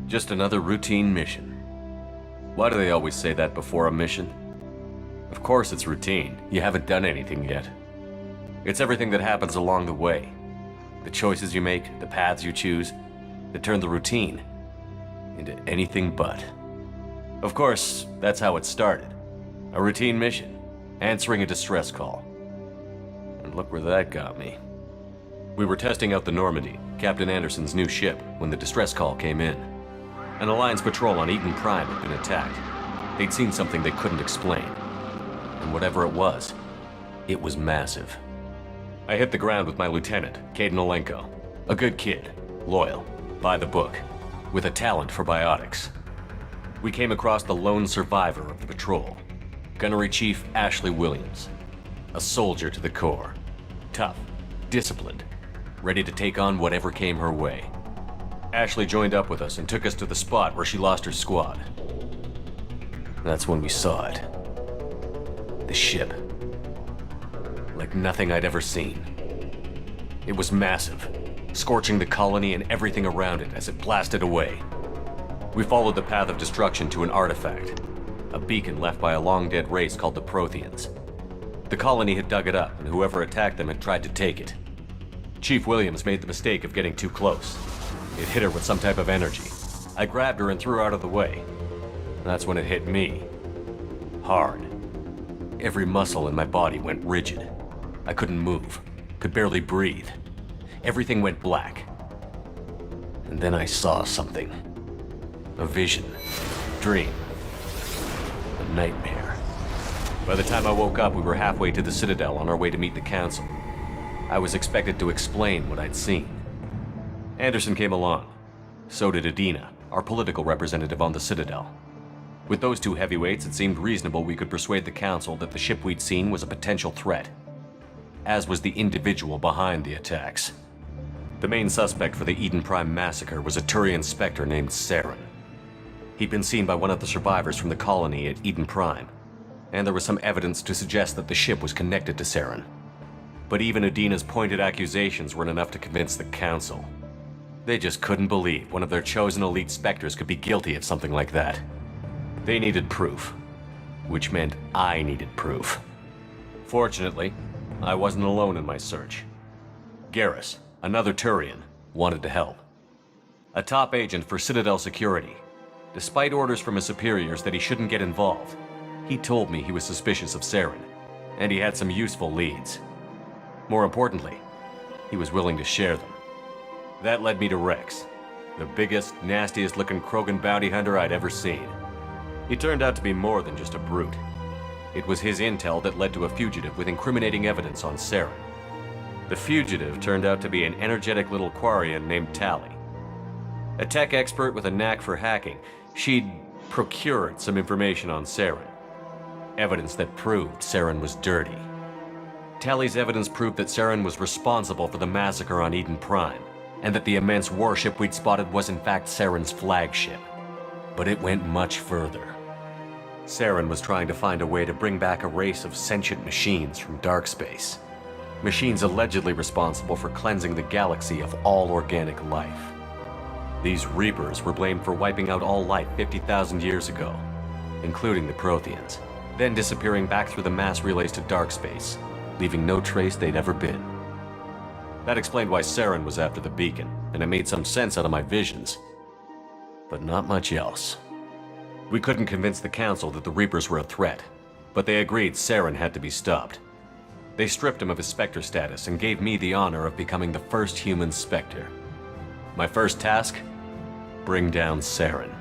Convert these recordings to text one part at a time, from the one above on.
Just another routine mission. Why do they always say that before a mission? Of course it's routine. You haven't done anything yet. It's everything that happens along the way. The choices you make, the paths you choose, that turn the routine into anything but. Of course, that's how it started. A routine mission, answering a distress call. And look where that got me. We were testing out the Normandy, Captain Anderson's new ship, when the distress call came in. An Alliance patrol on Eden Prime had been attacked. They'd seen something they couldn't explain. And whatever it was massive. I hit the ground with my lieutenant, Kaidan Alenko. A good kid, loyal, by the book, with a talent for biotics. We came across the lone survivor of the patrol, Gunnery Chief Ashley Williams. A soldier to the core. Tough, disciplined, ready to take on whatever came her way. Ashley joined up with us and took us to the spot where she lost her squad. That's when we saw it. The ship. Like nothing I'd ever seen. It was massive, scorching the colony and everything around it as it blasted away. We followed the path of destruction to an artifact, a beacon left by a long-dead race called the Protheans. The colony had dug it up, and whoever attacked them had tried to take it. Chief Williams made the mistake of getting too close. It hit her with some type of energy. I grabbed her and threw her out of the way. That's when it hit me. Hard. Every muscle in my body went rigid. I couldn't move, could barely breathe. Everything went black. And then I saw something. A vision. Dream. A nightmare. By the time I woke up, we were halfway to the Citadel on our way to meet the Council. I was expected to explain what I'd seen. Anderson came along. So did Adina, our political representative on the Citadel. With those two heavyweights, it seemed reasonable we could persuade the Council that the ship we'd seen was a potential threat, as was the individual behind the attacks. The main suspect for the Eden Prime massacre was a Turian Spectre named Saren. He'd been seen by one of the survivors from the colony at Eden Prime, and there was some evidence to suggest that the ship was connected to Saren. But even Adina's pointed accusations weren't enough to convince the Council. They just couldn't believe one of their chosen elite Spectres could be guilty of something like that. They needed proof, which meant I needed proof. Fortunately, I wasn't alone in my search. Garrus, another Turian, wanted to help. A top agent for Citadel Security. Despite orders from his superiors that he shouldn't get involved, he told me he was suspicious of Saren, and he had some useful leads. More importantly, he was willing to share them. That led me to Rex, the biggest, nastiest-looking Krogan bounty hunter I'd ever seen. He turned out to be more than just a brute. It was his intel that led to a fugitive with incriminating evidence on Saren. The fugitive turned out to be an energetic little Quarian named Tali. A tech expert with a knack for hacking, she'd procured some information on Saren. Evidence that proved Saren was dirty. Tali's evidence proved that Saren was responsible for the massacre on Eden Prime, and that the immense warship we'd spotted was in fact Saren's flagship. But it went much further. Saren was trying to find a way to bring back a race of sentient machines from dark space. Machines allegedly responsible for cleansing the galaxy of all organic life. These Reapers were blamed for wiping out all life 50,000 years ago, including the Protheans, then disappearing back through the mass relays to dark space, leaving no trace they'd ever been. That explained why Saren was after the beacon, and it made some sense out of my visions. But not much else. We couldn't convince the Council that the Reapers were a threat, but they agreed Saren had to be stopped. They stripped him of his Spectre status and gave me the honor of becoming the first human Spectre. My first task? Bring down Saren.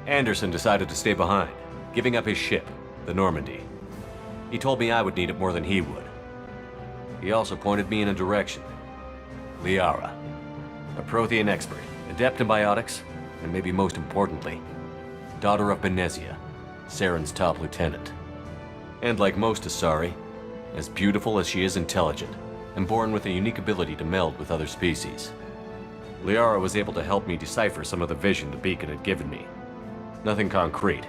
Anderson decided to stay behind, giving up his ship, the Normandy. He told me I would need it more than he would. He also pointed me in a direction. Liara, a Prothean expert, adept in biotics, and maybe most importantly, daughter of Benezia, Saren's top lieutenant. And like most Asari, as beautiful as she is intelligent, and born with a unique ability to meld with other species. Liara was able to help me decipher some of the vision the beacon had given me. Nothing concrete,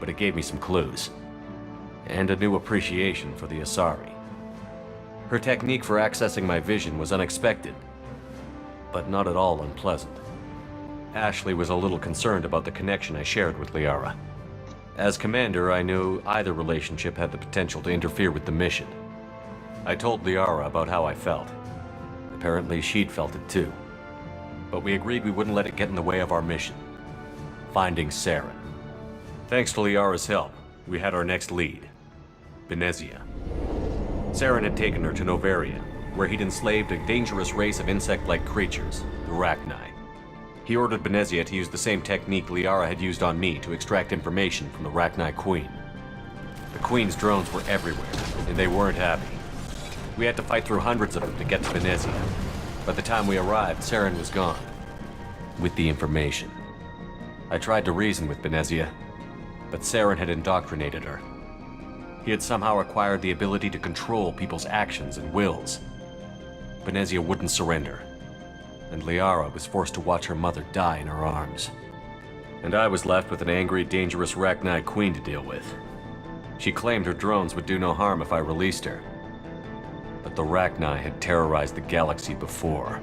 but it gave me some clues. And a new appreciation for the Asari. Her technique for accessing my vision was unexpected, but not at all unpleasant. Ashley was a little concerned about the connection I shared with Liara. As commander, I knew either relationship had the potential to interfere with the mission. I told Liara about how I felt. Apparently, she'd felt it too. But we agreed we wouldn't let it get in the way of our mission. Finding Saren. Thanks to Liara's help, we had our next lead. Benezia. Saren had taken her to Novaria, where he'd enslaved a dangerous race of insect-like creatures, the Rachni. He ordered Benezia to use the same technique Liara had used on me to extract information from the Rachni Queen. The Queen's drones were everywhere, and they weren't happy. We had to fight through hundreds of them to get to Benezia. By the time we arrived, Saren was gone. With the information. I tried to reason with Benezia, but Saren had indoctrinated her. He had somehow acquired the ability to control people's actions and wills. Benezia wouldn't surrender, and Liara was forced to watch her mother die in her arms. And I was left with an angry, dangerous Rachni Queen to deal with. She claimed her drones would do no harm if I released her. But the Rachni had terrorized the galaxy before.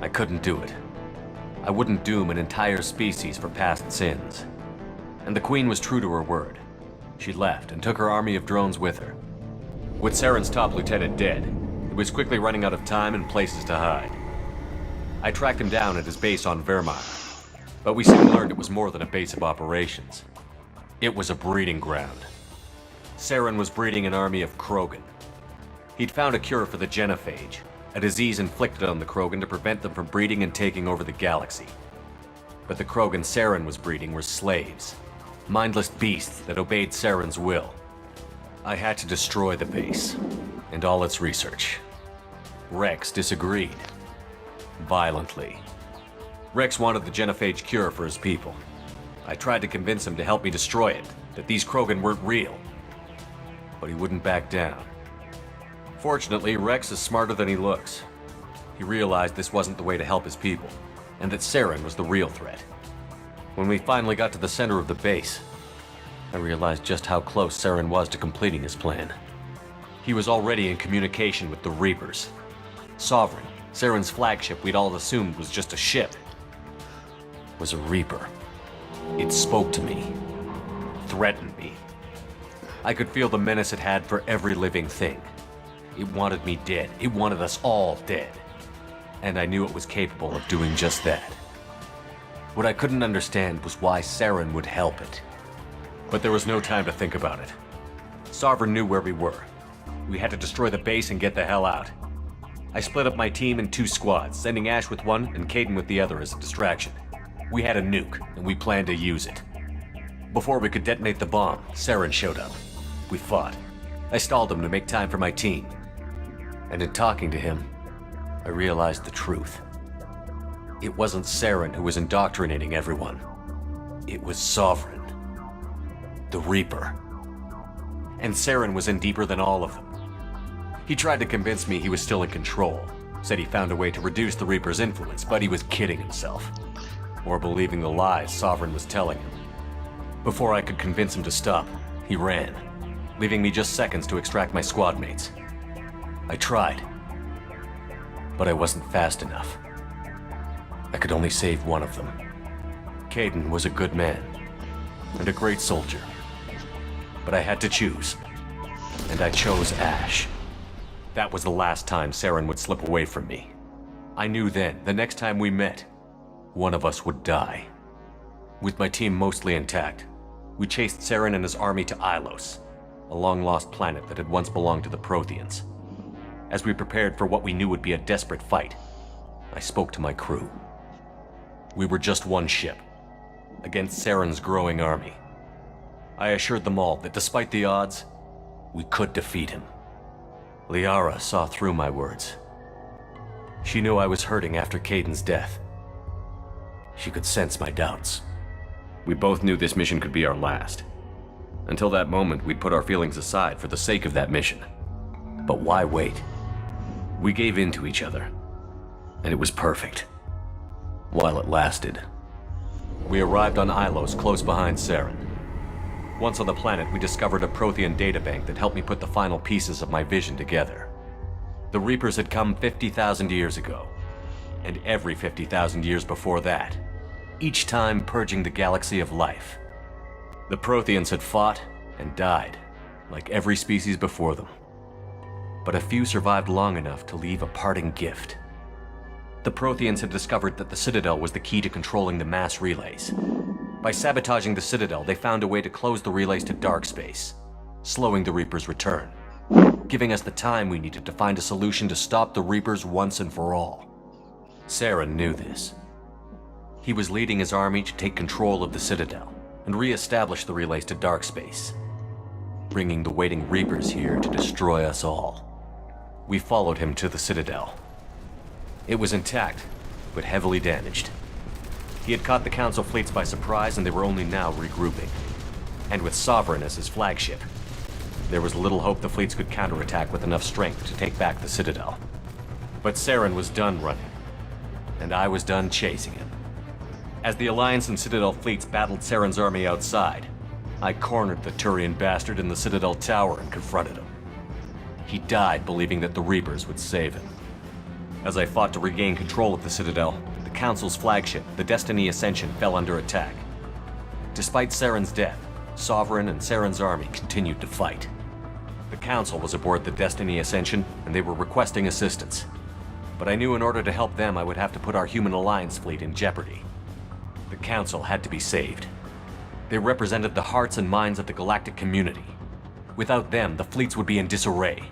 I couldn't do it. I wouldn't doom an entire species for past sins. And the Queen was true to her word. She left and took her army of drones with her. With Saren's top lieutenant dead, it was quickly running out of time and places to hide. I tracked him down at his base on Vermar, but we soon learned it was more than a base of operations. It was a breeding ground. Saren was breeding an army of Krogan. He'd found a cure for the genophage, a disease inflicted on the Krogan to prevent them from breeding and taking over the galaxy. But the Krogan Saren was breeding were slaves, mindless beasts that obeyed Saren's will. I had to destroy the base, and all its research. Rex disagreed. Violently. Rex wanted the genophage cure for his people. I tried to convince him to help me destroy it, that these Krogan weren't real. But he wouldn't back down. Fortunately, Rex is smarter than he looks. He realized this wasn't the way to help his people, and that Saren was the real threat. When we finally got to the center of the base, I realized just how close Saren was to completing his plan. He was already in communication with the Reapers. Sovereign, Saren's flagship we'd all assumed was just a ship, was a Reaper. It spoke to me, threatened me. I could feel the menace it had for every living thing. It wanted me dead. It wanted us all dead. And I knew it was capable of doing just that. What I couldn't understand was why Saren would help it. But there was no time to think about it. Sovereign knew where we were. We had to destroy the base and get the hell out. I split up my team in 2 squads, sending Ash with one and Kaidan with the other as a distraction. We had a nuke, and we planned to use it. Before we could detonate the bomb, Saren showed up. We fought. I stalled him to make time for my team. And in talking to him, I realized the truth. It wasn't Saren who was indoctrinating everyone. It was Sovereign. The Reaper. And Saren was in deeper than all of them. He tried to convince me he was still in control. Said he found a way to reduce the Reaper's influence, but he was kidding himself. Or believing the lies Sovereign was telling him. Before I could convince him to stop, he ran, leaving me just seconds to extract my squad mates. I tried, but I wasn't fast enough. I could only save one of them. Kaidan was a good man, and a great soldier. But I had to choose, and I chose Ash. That was the last time Saren would slip away from me. I knew then, the next time we met, one of us would die. With my team mostly intact, we chased Saren and his army to Ilos, a long-lost planet that had once belonged to the Protheans. As we prepared for what we knew would be a desperate fight, I spoke to my crew. We were just one ship, against Saren's growing army. I assured them all that despite the odds, we could defeat him. Liara saw through my words. She knew I was hurting after Kaidan's death. She could sense my doubts. We both knew this mission could be our last. Until that moment, we'd put our feelings aside for the sake of that mission. But why wait? We gave in to each other, and it was perfect. While it lasted. We arrived on Ilos, close behind Saren. Once on the planet, we discovered a Prothean databank that helped me put the final pieces of my vision together. The Reapers had come 50,000 years ago, and every 50,000 years before that. each time purging the galaxy of life. The Protheans had fought and died, like every species before them. But a few survived long enough to leave a parting gift. The Protheans had discovered that the Citadel was the key to controlling the mass relays. By sabotaging the Citadel, they found a way to close the relays to dark space, slowing the Reapers' return, giving us the time we needed to find a solution to stop the Reapers once and for all. Saren knew this. He was leading his army to take control of the Citadel and re-establish the relays to dark space, bringing the waiting Reapers here to destroy us all. We followed him to the Citadel. It was intact, but heavily damaged. He had caught the Council fleets by surprise, and they were only now regrouping. And with Sovereign as his flagship, there was little hope the fleets could counterattack with enough strength to take back the Citadel. But Saren was done running, and I was done chasing him. As the Alliance and Citadel fleets battled Saren's army outside, I cornered the Turian bastard in the Citadel tower and confronted him. He died believing that the Reapers would save him. As I fought to regain control of the Citadel, the Council's flagship, the Destiny Ascension, fell under attack. Despite Saren's death, Sovereign and Saren's army continued to fight. The Council was aboard the Destiny Ascension, and they were requesting assistance. But I knew in order to help them, I would have to put our Human Alliance fleet in jeopardy. The Council had to be saved. They represented the hearts and minds of the galactic community. Without them, the fleets would be in disarray.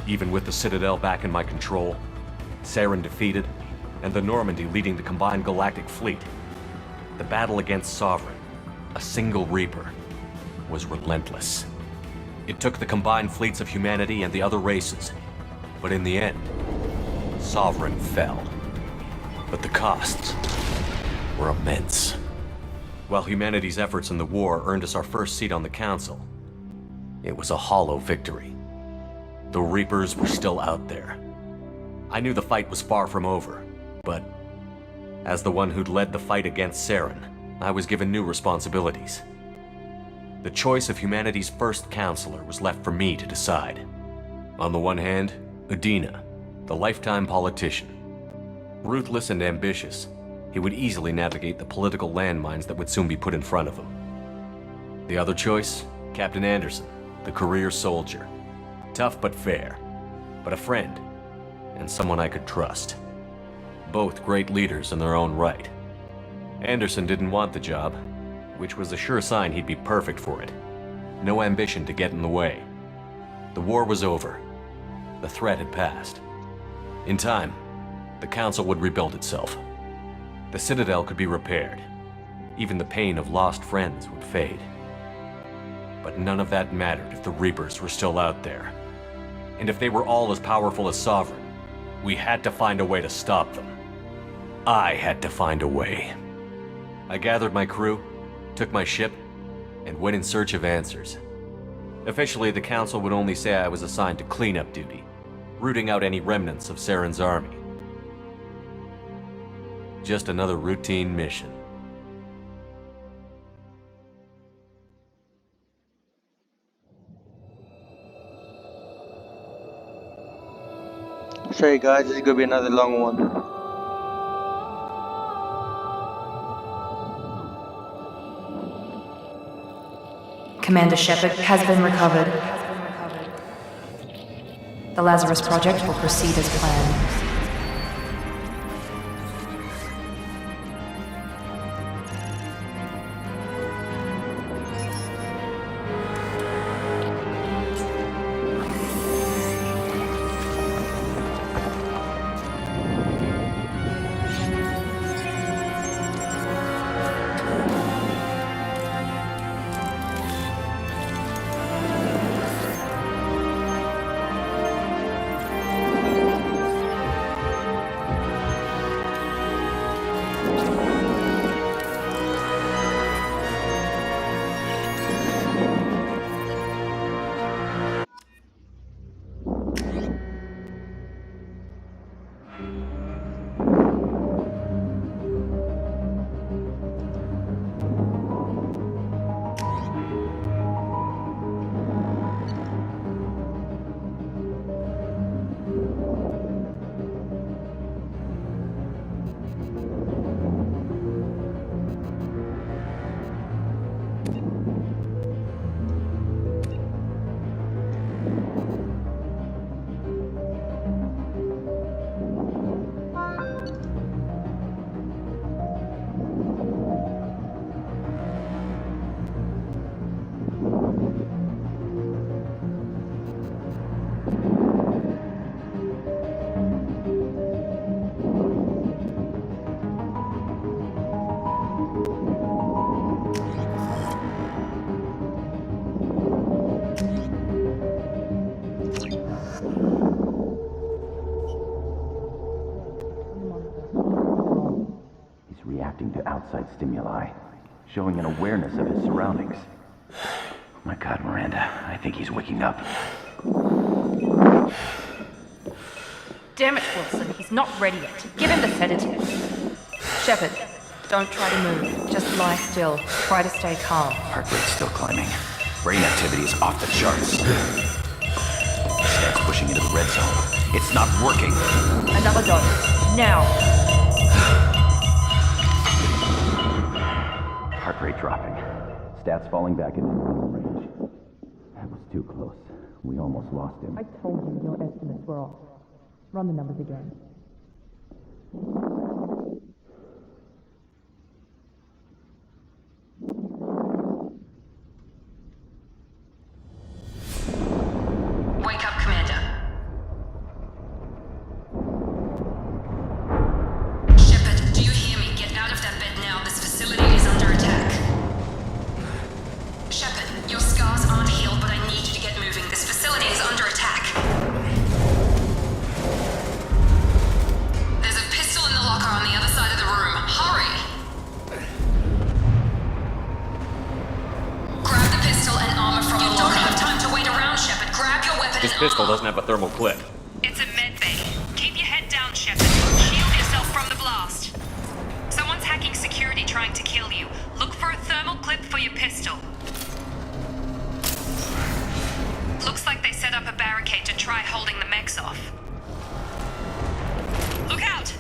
Even with the Citadel back in my control, Saren defeated, and the Normandy leading the combined galactic fleet, the battle against Sovereign, a single Reaper, was relentless. It took the combined fleets of humanity and the other races, but in the end, Sovereign fell. But the costs were immense. While humanity's efforts in the war earned us our first seat on the Council, it was a hollow victory. The Reapers were still out there. I knew the fight was far from over, but as the one who'd led the fight against Saren, I was given new responsibilities. The choice of humanity's first counselor was left for me to decide. On the one hand, Udina, the lifetime politician. Ruthless and ambitious, he would easily navigate the political landmines that would soon be put in front of him. The other choice, Captain Anderson, the career soldier. Tough but fair, but a friend, and someone I could trust. Both great leaders in their own right. Anderson didn't want the job, which was a sure sign he'd be perfect for it. No ambition to get in the way. The war was over. The threat had passed. In time, the Council would rebuild itself. The Citadel could be repaired. Even the pain of lost friends would fade. But none of that mattered if the Reapers were still out there. And if they were all as powerful as Sovereign, we had to find a way to stop them. I had to find a way. I gathered my crew, took my ship, and went in search of answers. Officially, the Council would only say I was assigned to cleanup duty, rooting out any remnants of Saren's army. Just another routine mission. Sorry guys, this is gonna be another long one. Commander Shepard has been recovered. The Lazarus Project will proceed as planned. outside stimuli, showing an awareness of his surroundings. Oh my god, Miranda, I think he's waking up. Damn it, Wilson, he's not ready yet. Give him the sedative. Shepard, don't try to move. Just lie still. Try to stay calm. Heart rate's still climbing. Brain activity is off the charts. Stat's pushing into the red zone. It's not working. Another dose. Now. Heart rate dropping. Stats falling back into normal range. That was too close. We almost lost him. I told you your estimates were off. Run the numbers again. Wake up, Commander. Shepard, do you hear me? Get out of that bed now. This facility is under attack. Shepard, your scars aren't healed, but I need you to get moving. This facility is under attack. There's a pistol in the locker on the other side of the room. Hurry! Grab the pistol and armor from the locker. You don't have time to wait around, Shepard. Grab your weapon This and pistol armor. doesn't have a thermal clip. It's a medbay. Keep your head down, Shepard. Shield yourself from the blast. Someone's hacking security trying to kill you. Look for a thermal clip for your pistol. Looks like they set up a barricade to try holding the mechs off. Look out!